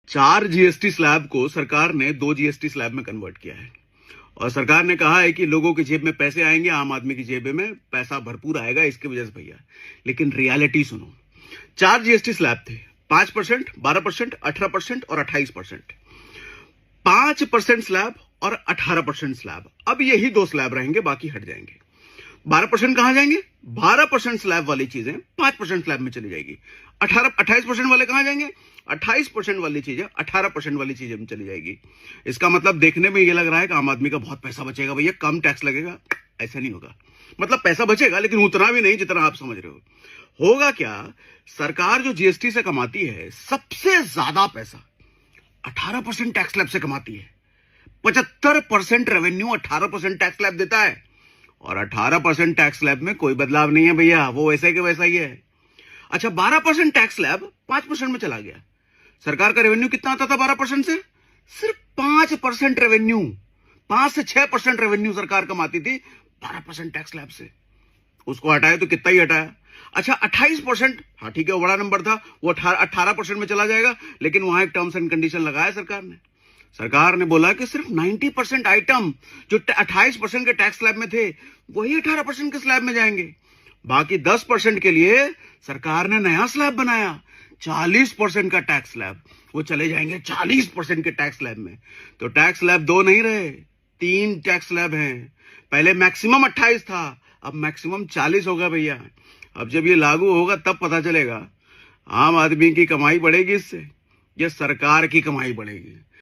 4 GST slab को सरकार ने 2 जीएसटी स्लैब में कन्वर्ट किया है और सरकार ने कहा है कि लोगों की जेब में पैसे आएंगे, आम आदमी की जेब में पैसा भरपूर आएगा इसकी वजह से भैया। लेकिन रियलिटी सुनो, 4 जीएसटी स्लैब थे, 5%, 12%, 18% और 28%। 5% स्लैब और 18% स्लैब, अब यही 2 स्लैब रहेंगे, बाकी हट जाएंगे। 12% कहां जाएंगे? 12% स्लैब वाली चीजें 5% स्लैब में चली जाएगी। 28% वाले कहां जाएंगे? 28% वाली चीजें 18% वाली चीजें में चली जाएगी। इसका मतलब देखने में ये लग रहा है कि आम आदमी का बहुत पैसा बचेगा भैया, कम टैक्स लगेगा। ऐसा नहीं होगा, मतलब पैसा बचेगा लेकिन उतना भी नहीं जितना आप समझ रहे हो। होगा क्या, सरकार जो जीएसटी से कमाती है सबसे ज्यादा पैसा 18% टैक्स स्लैब से कमाती है। 75% रेवेन्यू 18% टैक्स स्लैब देता है और 18% टैक्स स्लैब में कोई बदलाव नहीं है भैया, वो वैसे के वैसा ही है। अच्छा, 12% टैक्स स्लैब 5% में चला गया। सरकार का रेवेन्यू कितना आता था 12% से? सिर्फ 5% रेवेन्यू, 5 से 6% रेवेन्यू सरकार कमाती थी 12% टैक्स स्लैब से। उसको हटाए तो कितना ही हटाया। अच्छा, 28%, हाँ ठीक है, वो बड़ा नंबर था, वो 18% में चला जाएगा, लेकिन वहां एक टर्म्स एंड कंडीशन लगाया सरकार ने। सरकार ने बोला कि सिर्फ 90% आइटम जो 28% के टैक्स स्लैब में थे वही 18% के स्लैब में जाएंगे। बाकी 10% के लिए सरकार ने नया स्लैब बनाया, 40% का टैक्स स्लैब, वो चले जाएंगे 40% के टैक्स स्लैब में। तो टैक्स स्लैब 2 नहीं रहे, 3 टैक्स स्लैब हैं। पहले मैक्सिमम 28 था, अब मैक्सिमम 40 होगा भैया। अब जब ये लागू होगा तब पता चलेगा आम आदमी की कमाई बढ़ेगी इससे, ये सरकार की कमाई बढ़ेगी।